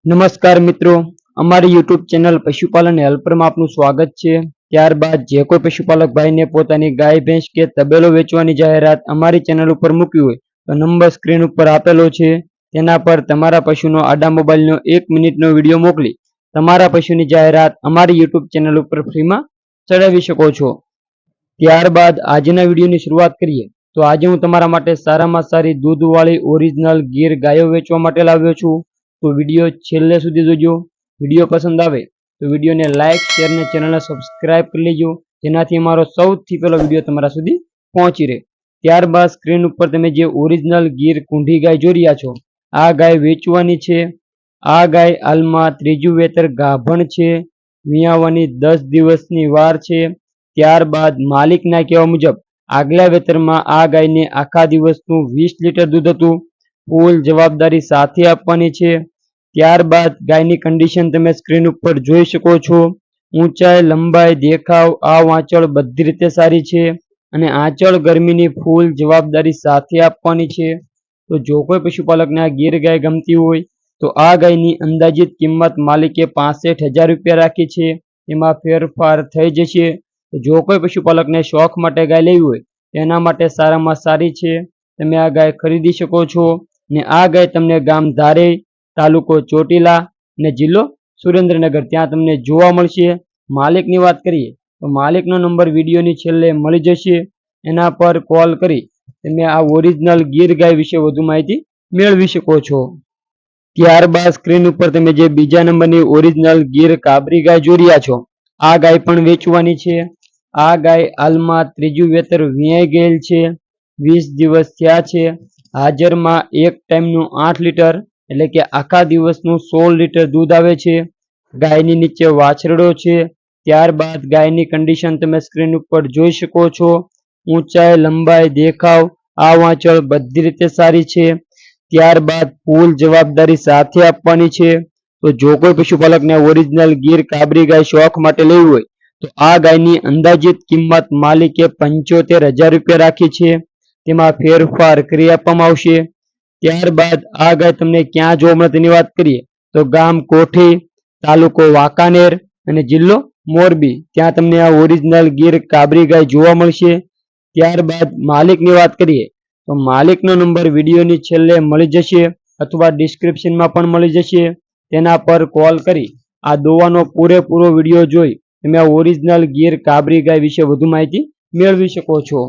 નમસ્કાર મિત્રો, અમારી યુટ્યુબ ચેનલ પશુપાલન હેલ્પર માં આપનું સ્વાગત છે। ત્યારબાદ જે કોઈ પશુપાલક ભાઈને પોતાની ગાય ભેંસ કે તબેલો વેચવાની જાહેરાત અમારી ચેનલ ઉપર મૂકવી હોય તો નંબર સ્ક્રીન ઉપર આપેલો છે, તેના પર તમારા પશુનો આડા મોબાઈલનો 1 મિનિટનો વિડીયો મોકલી તમારા પશુની જાહેરાત અમારી યુટ્યુબ ચેનલ ઉપર ફ્રીમાં ચડાવી શકો છો। ત્યારબાદ આજના વિડીયોની શરૂઆત કરીએ તો આજે હું તમારા માટે સારામાં સારી દૂધવાળી ઓરિજિનલ ગીર ગાયો વેચવા માટે લાવ્યો છું। તો વિડીયો છેલ્લે સુધી જોજો। વિડીયો પસંદ આવે તો વિડીયોને લાઇક શેર અને ચેનલને સબસ્ક્રાઇબ કરી લેજો, જેનાથી અમારો સૌથી પહેલો વિડીયો તમારા સુધી પહોંચી રહે। ત્યારબાદ સ્ક્રીન ઉપર તમે જે ઓરિજિનલ ગીર કુંઢી ગાય જોઈ રહ્યા છો, આ ગાય વેચવાની છે। આ ગાય હાલમાં ત્રીજું વેતર ગાભણ છે, વિયાવાની 10 દિવસની વાર છે। ત્યારબાદ માલિકના કહેવા મુજબ આગલા વેતરમાં આ ગાયને આખા દિવસનું 20 લીટર દૂધ હતું, ફૂલ જવાબદારી સાથે આપવાની છે। ત્યારબાદ ગાયની કન્ડિશન તમે સ્ક્રીન ઉપર જોઈ શકો છો। ઊંચાઈ, લંબાઈ, દેખાવ, આ આંચળ બધી રીતે સારી છે અને આંચળ ગરમીની ફૂલ જવાબદારી સાથે આપવાની છે। તો જો કોઈ પશુપાલકને આ ગીર ગાય ગમતી હોય તો આ ગાયની અંદાજિત કિંમત માલિકે 65,000 રૂપિયા રાખી છે, એમાં ફેરફાર થઈ જશે। તો જો કોઈ પશુપાલકને શોખ માટે ગાય લેવી હોય તેના માટે સારામાં સારી છે, તમે આ ગાય ખરીદી શકો છો। ને આ ગાય તમને ગામ ધારે, તાલુકો ચોટીલા અને જિલ્લો સુરેન્દ્રનગર ત્યાં તમને જોવા મળશે। માલિકની વાત કરીએ તો માલિકનો નંબર વિડીયોની છેલ્લે મળી જશે, એના પર કોલ કરી તમે આ ઓરિજિનલ ગીર ગાય વિશે વધુ માહિતી મેળવી શકો છો। ત્યારબાદ સ્ક્રીન ઉપર તમે જે બીજા નંબરની ઓરિજિનલ ગીર કાબરી ગાય જોઈ રહ્યા છો, આ ગાય પણ વેચવાની છે। આ ગાય હાલમાં ત્રીજું વેતર વિયાઈ ગયેલ છે, 20 દિવસ થયા છે। હાજરમાં એક ટાઈમનું 8 લીટર એટલે કે આખા દિવસનું 16 લીટર દૂધ આવે છે। ગાયની નીચે વાછરડો છે। ત્યારબાદ ગાયની કન્ડિશન તમે સ્ક્રીન ઉપર જોઈ શકો છો। ઊંચાઈ, લંબાઈ, દેખાવ, આ વાંચળ બધી રીતે સારી છે। ત્યારબાદ ફૂલ જવાબદારી સાથે આપવાની છે। તો જો કોઈ પશુપાલકને ઓરિજિનલ ગીર કાબરી ગાય શોખ માટે લેવી હોય તો આ ગાયની અંદાજિત કિંમત માલિકે 75,000 રૂપિયા રાખી છે, તેમાં ફેરફાર કરી આપવામાં આવશે। ત્યારબાદ આ ગાય તમને ક્યાં જોવા મળે તેની વાત કરીએ તો ગામ કોઠી, તાલુકો વાંકાનેર અને જિલ્લો મોરબી ત્યાં તમને આ ઓરિજિનલ ગીર કાબરી ગાય જોવા મળશે। ત્યારબાદ માલિકની વાત કરીએ તો માલિકનો નંબર વિડીયોની છેલ્લે મળી જશે અથવા ડિસ્ક્રિપ્શનમાં પણ મળી જશે, તેના પર કોલ કરી આ દોવાનો પૂરેપૂરો વિડીયો જોઈ તમે આ ઓરિજિનલ ગીર કાબરી ગાય વિશે વધુ માહિતી મેળવી શકો છો।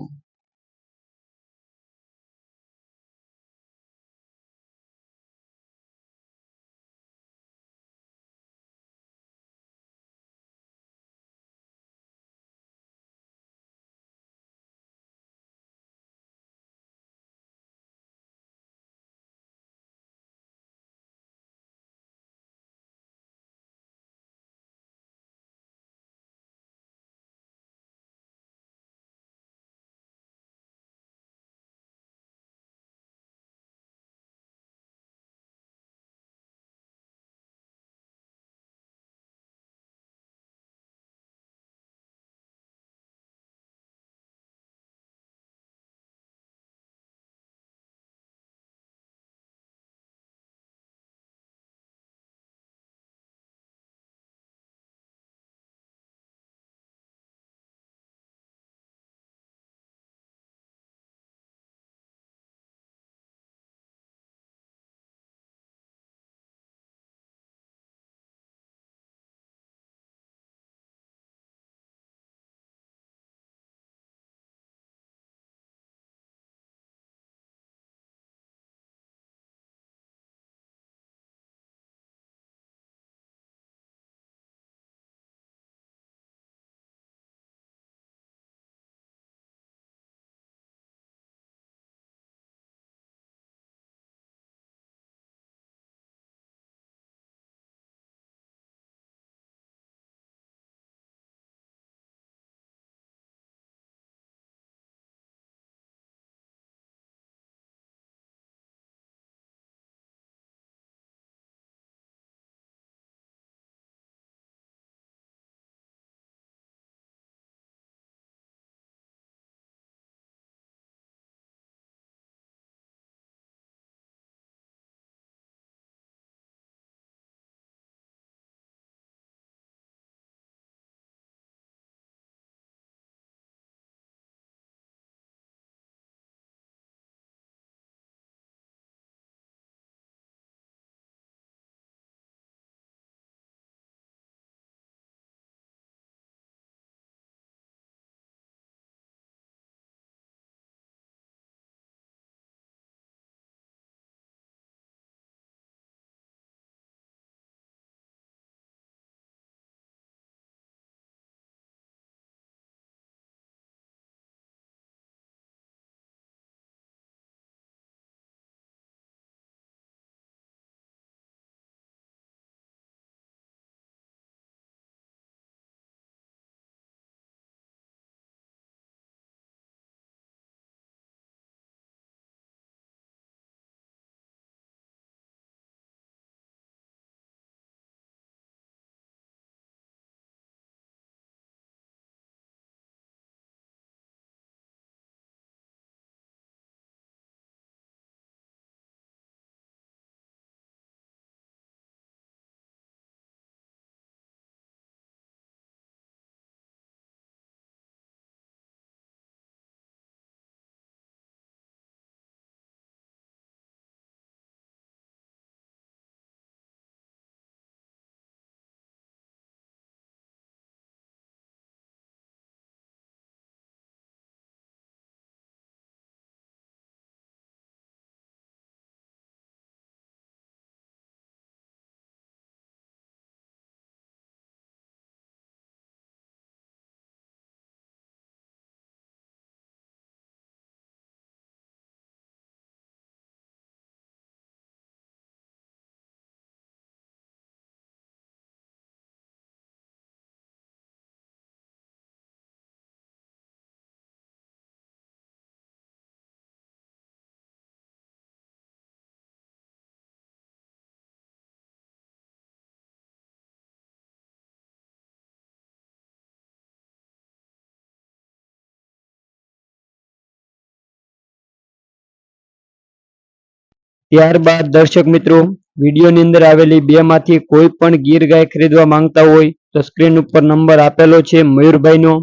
ત્યારબાદ દર્શક મિત્રો, વિડીયોની અંદર આવેલી બેમાંથી કોઈ પણ ગીર ગાય ખરીદવા માંગતા હોય તો સ્ક્રીન ઉપર નંબર આપેલો છે મયુરભાઈનો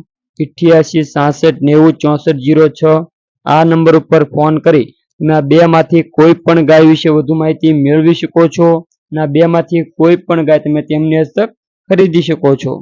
8866906406. આ નંબર ઉપર ફોન કરી તમે આ બેમાંથી કોઈ પણ ગાય વિશે વધુ માહિતી મેળવી શકો છો અને આ બેમાંથી કોઈ પણ ગાય તમે તેમની હસ્તક ખરીદી શકો છો.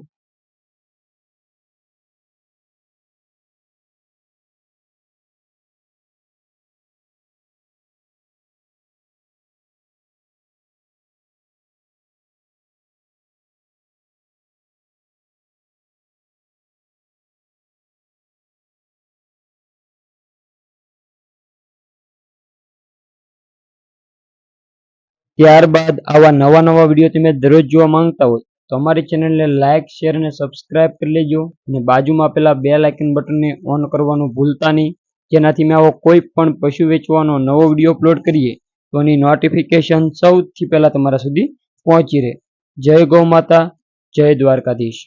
ત્યારબાદ આવા નવા વિડીયો તમે દરરોજ જોવા માંગતા હોય તો અમારી ચેનલને લાઇક, શેર અને સબસ્ક્રાઇબ કરી લેજો અને બાજુમાં આપેલા બેલ આઇકન બટનને ઓન કરવાનું ભૂલતા નહીં, જેનાથી મેં આવો કોઈ પણ પશુ વેચવાનો નવો વિડીયો અપલોડ કરીએ તો એની નોટિફિકેશન સૌથી પહેલા તમારા સુધી પહોંચી રહે. જય ગૌ માતા, જય દ્વારકાધીશ.